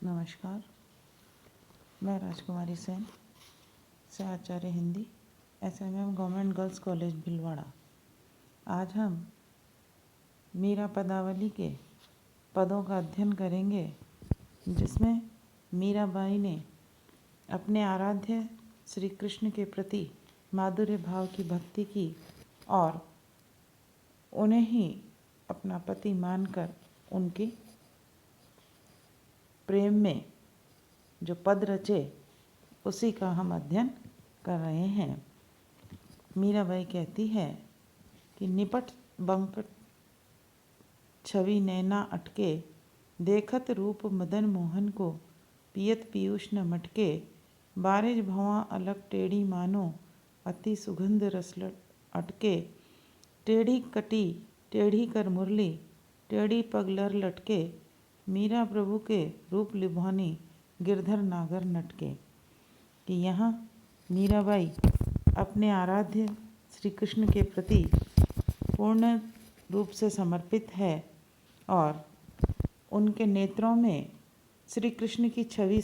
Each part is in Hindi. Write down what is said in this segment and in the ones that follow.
नमस्कार, मैं राजकुमारी सेन से आचार्य Hindi SMM government girls college Bhilwara. आज हम मीरा पदावली के पदों का अध्ययन करेंगे, जिसमें मीराबाई ने अपने आराध्य श्री कृष्ण के प्रति माधुर्य भाव की भक्ति की और उन्हें ही अपना पति मानकर उनके प्रेम में जो पद रचे उसी का हम अध्ययन कर रहे हैं। मीराबाई कहती है कि निपट बंकट छवि नैना अटके, देखत रूप मदन मोहन को, पियत पीयूष न मटके, बारिज भवां अलग टेढ़ी मानो, अति सुगंध रस अटके, टेढ़ी कटी टेढ़ी कर मुरली, टेढ़ी पग लर लटके, मीरा प्रभु के रूप लिभानी, गिरधर नागर नटके। कि यहाँ मीराबाई अपने आराध्य श्री कृष्ण के प्रति पूर्ण रूप से समर्पित है और उनके नेत्रों में श्री कृष्ण की छवि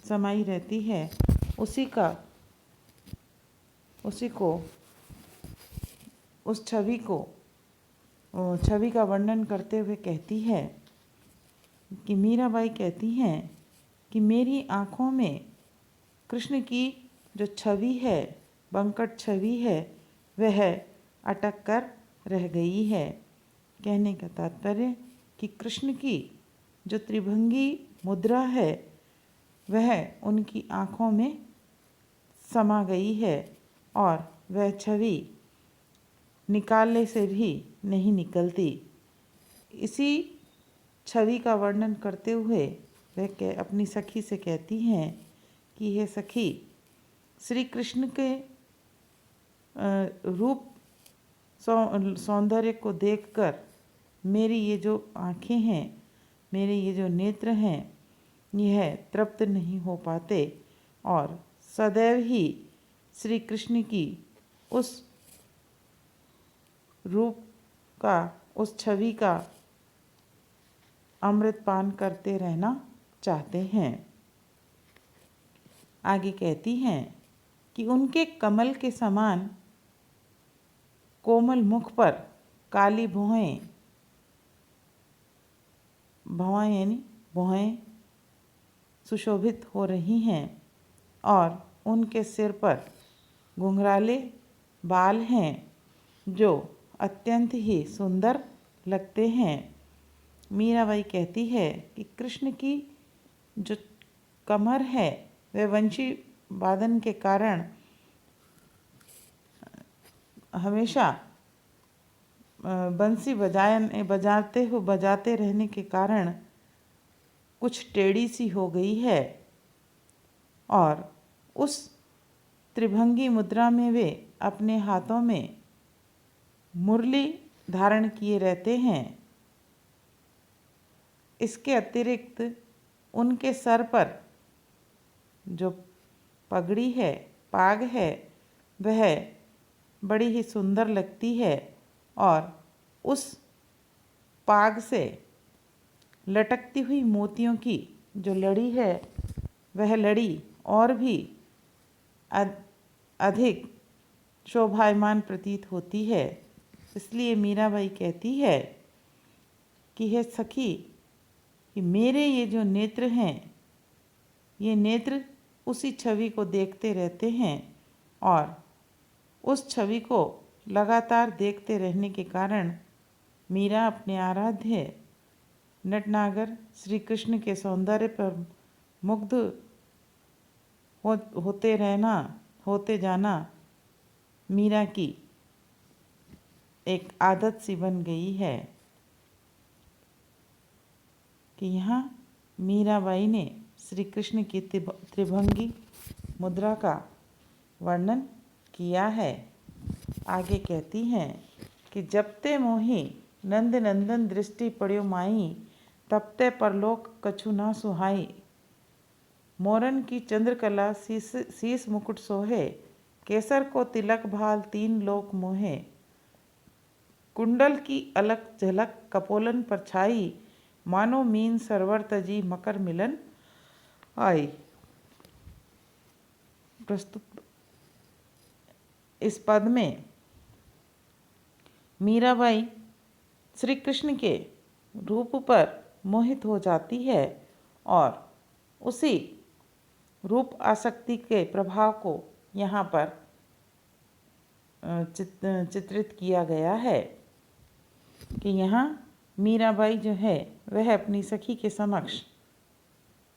समाई रहती है। उस छवि का वर्णन करते हुए कहती है कि मीराबाई कहती हैं कि मेरी आँखों में कृष्ण की जो छवि है, बंकट छवि है, वह अटक कर रह गई है। कहने का तात्पर्य कि कृष्ण की जो त्रिभंगी मुद्रा है वह उनकी आँखों में समा गई है और वह छवि निकालने से भी नहीं निकलती। इसी छवि का वर्णन करते हुए वह अपनी सखी से कहती हैं कि हे सखी, श्री कृष्ण के रूप सौंदर्य को देखकर मेरी ये जो आँखें हैं, मेरे ये जो नेत्र हैं, यह तृप्त नहीं हो पाते और सदैव ही श्री कृष्ण की उस रूप का, उस छवि का अमृत पान करते रहना चाहते हैं। आगे कहती हैं कि उनके कमल के समान कोमल मुख पर काली भौहें सुशोभित हो रही हैं और उनके सिर पर घुंघराले बाल हैं जो अत्यंत ही सुंदर लगते हैं। मीराबाई कहती है कि कृष्ण की जो कमर है वह वंशी वादन के कारण हमेशा बंसी बजाते रहने के कारण कुछ टेढ़ी सी हो गई है और उस त्रिभंगी मुद्रा में वे अपने हाथों में मुरली धारण किए रहते हैं। इसके अतिरिक्त उनके सर पर जो पगड़ी है, पाग है, वह बड़ी ही सुंदर लगती है और उस पाग से लटकती हुई मोतियों की जो लड़ी है, वह लड़ी और भी अधिक शोभायमान प्रतीत होती है। इसलिए मीराबाई कहती है कि हे सखी, कि मेरे ये जो नेत्र हैं, ये नेत्र उसी छवि को देखते रहते हैं और उस छवि को लगातार देखते रहने के कारण मीरा अपने आराध्य नटनागर श्री कृष्ण के सौंदर्य पर मुग्ध होते जाना मीरा की एक आदत सी बन गई है। कि यहाँ मीराबाई ने श्री कृष्ण की त्रिभंगी मुद्रा का वर्णन किया है। आगे कहती हैं कि जब ते मोही नंद नंदन दृष्टि पड़्यो माई, तब ते परलोक कछु ना सुहाई, मोरन की चंद्रकला शीस मुकुट सोहे, केसर को तिलक भाल तीन लोक मोहे, कुंडल की अलग झलक कपोलन पर छाई, मानो मीन सरवर तजी मकर मिलन आई। प्रस्तुत इस पद में मीराबाई श्री कृष्ण के रूप पर मोहित हो जाती है और उसी रूप आसक्ति के प्रभाव को यहाँ पर चित्रित किया गया है कि यहाँ मीराबाई जो है वह अपनी सखी के समक्ष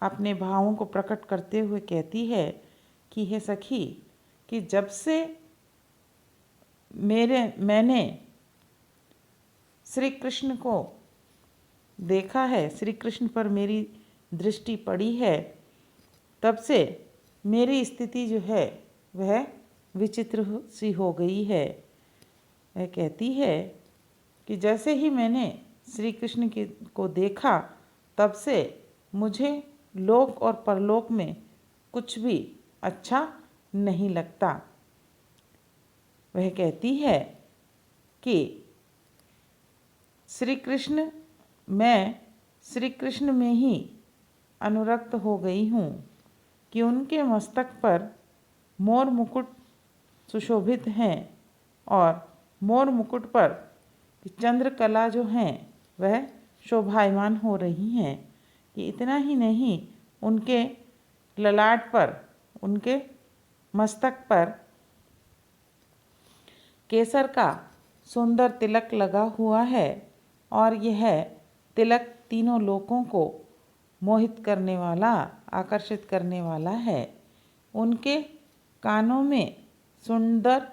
अपने भावों को प्रकट करते हुए कहती है कि हे सखी, कि जब से मैंने श्री कृष्ण को देखा है, श्री कृष्ण पर मेरी दृष्टि पड़ी है, तब से मेरी स्थिति जो है वह विचित्र सी हो गई है। वह कहती है कि जैसे ही मैंने श्री कृष्ण को देखा, तब से मुझे लोक और परलोक में कुछ भी अच्छा नहीं लगता। वह कहती है कि मैं श्री कृष्ण में ही अनुरक्त हो गई हूँ कि उनके मस्तक पर मोर मुकुट सुशोभित हैं और मोर मुकुट पर चंद्रकला जो हैं वह शोभायमान हो रही हैं। कि इतना ही नहीं, उनके ललाट पर, उनके मस्तक पर केसर का सुंदर तिलक लगा हुआ है और यह तिलक तीनों लोकों को मोहित करने वाला, आकर्षित करने वाला है। उनके कानों में सुंदर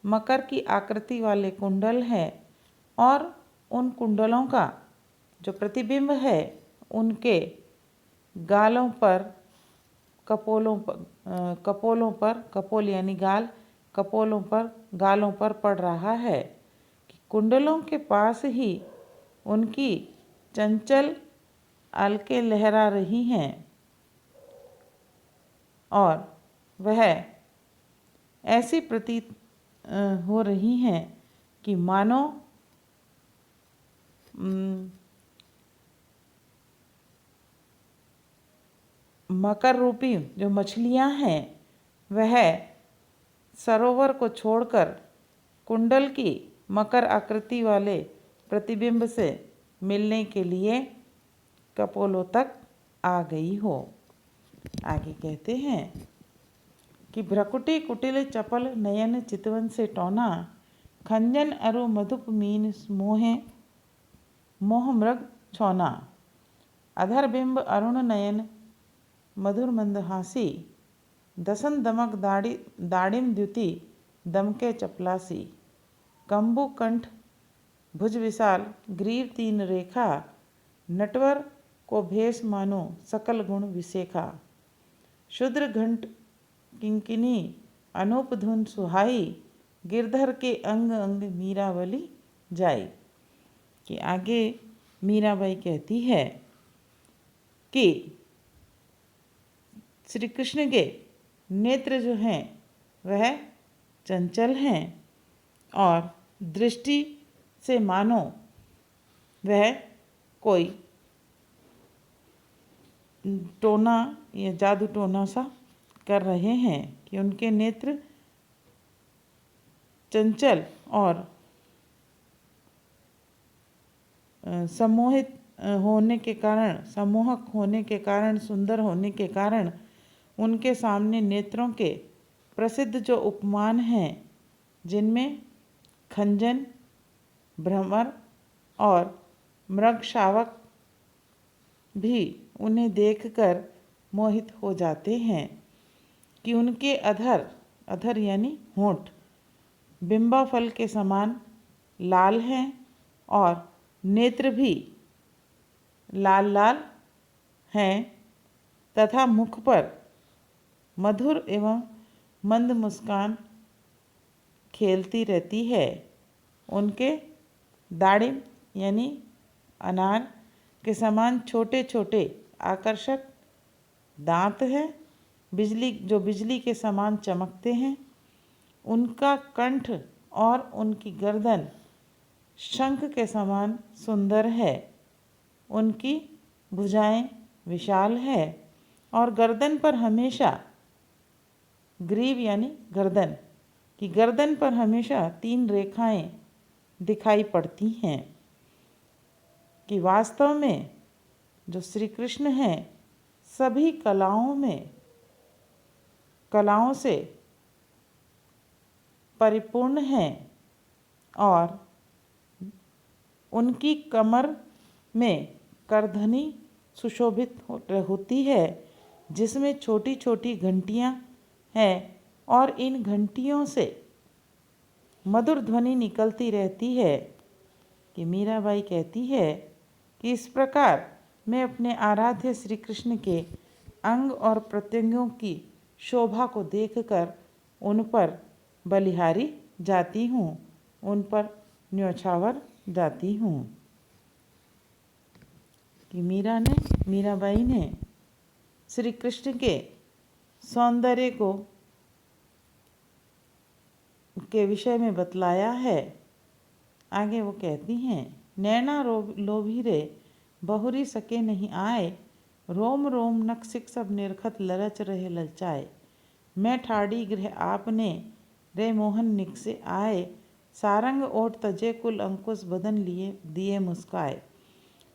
मकर की आकृति वाले कुंडल है और उन कुंडलों का जो प्रतिबिंब है उनके गालों पर, कपोल यानी गाल, कपोलों पर, गालों पर पड़ रहा है। कि कुंडलों के पास ही उनकी चंचल अलकें लहरा रही हैं और वह ऐसी प्रतीत हो रही हैं कि मानो मकर रूपी जो मछलियां हैं वह सरोवर को छोड़कर कुंडल की मकर आकृति वाले प्रतिबिंब से मिलने के लिए कपोलों तक आ गई हो। आगे कहते हैं कि भ्रकुटी कुटिल चपल नयन चितवन से टोना, खंजन अरु मधुप मीन मोह मृग छौना। अधर बिंब अरुण नयन मधुर मंदहासी, दसन दमक दाड़िम द्युति दमके चपलासी। कंबु कंठ भुज विशाल ग्रीव तीन रेखा, नटवर को भेष मानो सकल गुण विशेखा। शुद्र घंट किंकिनी अनूप धुन सुहाई, गिरधर के अंग अंग मीरावली जाई। कि आगे मीराबाई कहती है कि श्री कृष्ण के नेत्र जो हैं वह चंचल हैं और दृष्टि से मानो वह कोई टोना या जादू टोना सा कर रहे हैं। कि उनके नेत्र चंचल और सम्मोहक होने के कारण, सुंदर होने के कारण उनके सामने नेत्रों के प्रसिद्ध जो उपमान हैं, जिनमें खंजन, भ्रमर और मृग शावक भी उन्हें देखकर मोहित हो जाते हैं। कि उनके अधर यानी होंठ बिंबा फल के समान लाल हैं और नेत्र भी लाल लाल हैं तथा मुख पर मधुर एवं मंद मुस्कान खेलती रहती है। उनके दाड़िम यानी अनार के समान छोटे छोटे आकर्षक दांत हैं, बिजली के समान चमकते हैं। उनका कंठ और उनकी गर्दन शंख के समान सुंदर है उनकी भुजाएं विशाल है और गर्दन पर हमेशा, ग्रीव यानी गर्दन, कि गर्दन पर हमेशा 3 रेखाएं दिखाई पड़ती हैं। कि वास्तव में जो श्री कृष्ण हैं सभी कलाओं से परिपूर्ण हैं और उनकी कमर में करधनी सुशोभित होती है जिसमें छोटी छोटी घंटियां हैं और इन घंटियों से मधुर ध्वनि निकलती रहती है। कि मीराबाई कहती है कि इस प्रकार मैं अपने आराध्य श्री कृष्ण के अंग और प्रत्यंगों की शोभा को देखकर उन पर बलिहारी जाती हूँ, उन पर न्योछावर जाती हूँ। कि मीराबाई ने श्री कृष्ण के सौंदर्य के विषय में बतलाया है। आगे वो कहती हैं, नैना लोभीरे बहुरी सके नहीं आए, रोम रोम नक्सिक सब निरखत ललच रहे ललचाए। मैं ठाड़ी गृह आपने रे मोहन निकसे आए, सारंग ओट तजे कुल अंकुश बदन लिए दिए मुस्काए।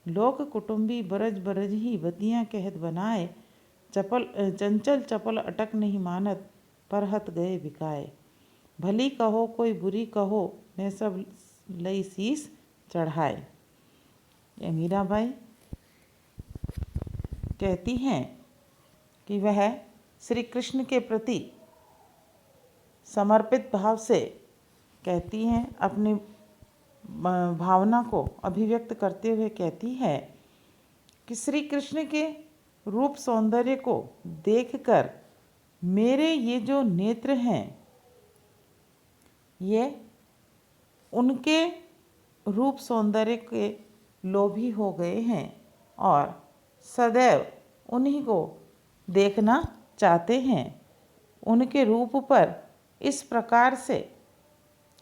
लोक कुटुंबी बरज बरज ही बतियाँ कहत बनाए, चंचल चपल अटक नहीं मानत परहत गए बिकाए। भली कहो कोई बुरी कहो मैं सब लई शीस चढ़ाए। ये मीराबाई कहती हैं कि वह श्री कृष्ण के प्रति समर्पित भाव से कहती हैं, अपनी भावना को अभिव्यक्त करते हुए कहती है कि श्री कृष्ण के रूप सौंदर्य को देखकर मेरे ये जो नेत्र हैं ये उनके रूप सौंदर्य के लोभी हो गए हैं और सदैव उन्हीं को देखना चाहते हैं। उनके रूप पर इस प्रकार से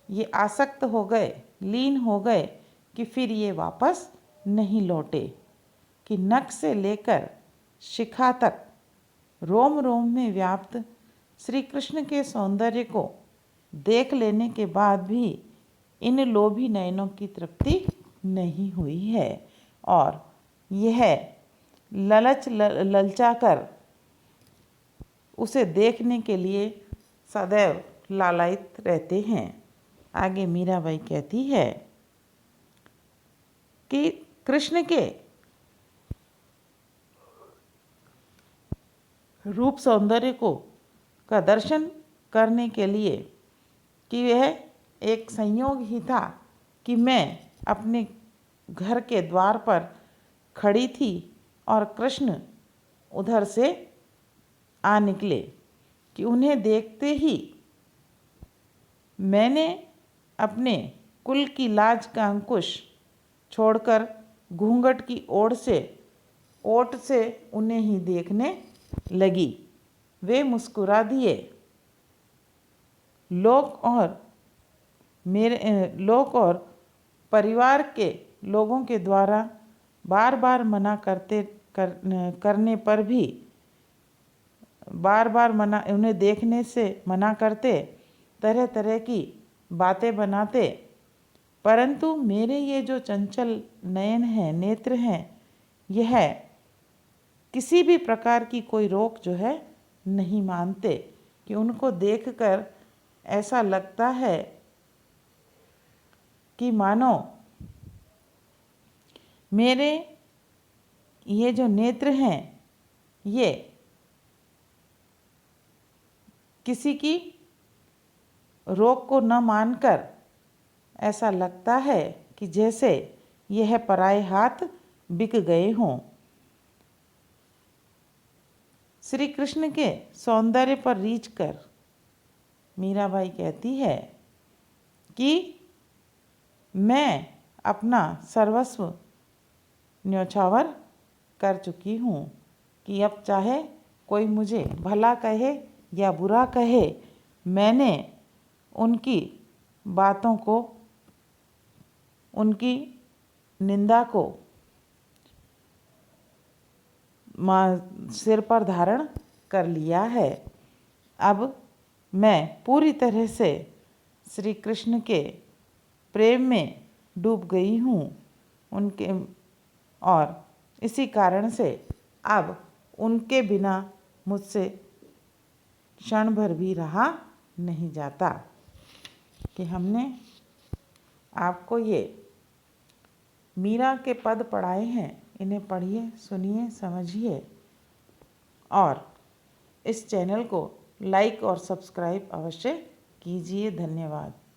ये आसक्त हो गए, लीन हो गए कि फिर ये वापस नहीं लौटे। कि नख से लेकर शिखा तक रोम रोम में व्याप्त श्री कृष्ण के सौंदर्य को देख लेने के बाद भी इन लोभी नयनों की तृप्ति नहीं हुई है और यह ललचा कर उसे देखने के लिए सदैव लालायित रहते हैं। आगे मीराबाई कहती है कि कृष्ण के रूप सौंदर्य का दर्शन करने के लिए कि वह एक संयोग ही था कि मैं अपने घर के द्वार पर खड़ी थी और कृष्ण उधर से आ निकले। कि उन्हें देखते ही मैंने अपने कुल की लाज का अंकुश छोड़कर घूंघट की ओट से उन्हें ही देखने लगी। वे मुस्कुरा दिए। लोक और परिवार के लोगों के द्वारा बार बार करने पर भी उन्हें देखने से मना करते, तरह तरह की बातें बनाते, परंतु मेरे ये जो चंचल नयन हैं, नेत्र हैं, यह किसी भी प्रकार की कोई रोक जो है नहीं मानते। कि उनको देखकर ऐसा लगता है कि मानो मेरे ये जो नेत्र हैं ये किसी की रोक को न मानकर ऐसा लगता है कि जैसे यह पराए हाथ बिक गए हों। श्री कृष्ण के सौंदर्य पर रीझ कर मीराबाई कहती है कि मैं अपना सर्वस्व न्योछावर कर चुकी हूँ। कि अब चाहे कोई मुझे भला कहे या बुरा कहे, मैंने उनकी बातों को, उनकी निंदा को सिर पर धारण कर लिया है। अब मैं पूरी तरह से श्री कृष्ण के प्रेम में डूब गई हूँ उनके, और इसी कारण से अब उनके बिना मुझसे क्षण भर भी रहा नहीं जाता। कि हमने आपको ये मीरा के पद पढ़ाए हैं, इन्हें पढ़िए, सुनिए, समझिए और इस चैनल को लाइक और सब्सक्राइब अवश्य कीजिए। धन्यवाद।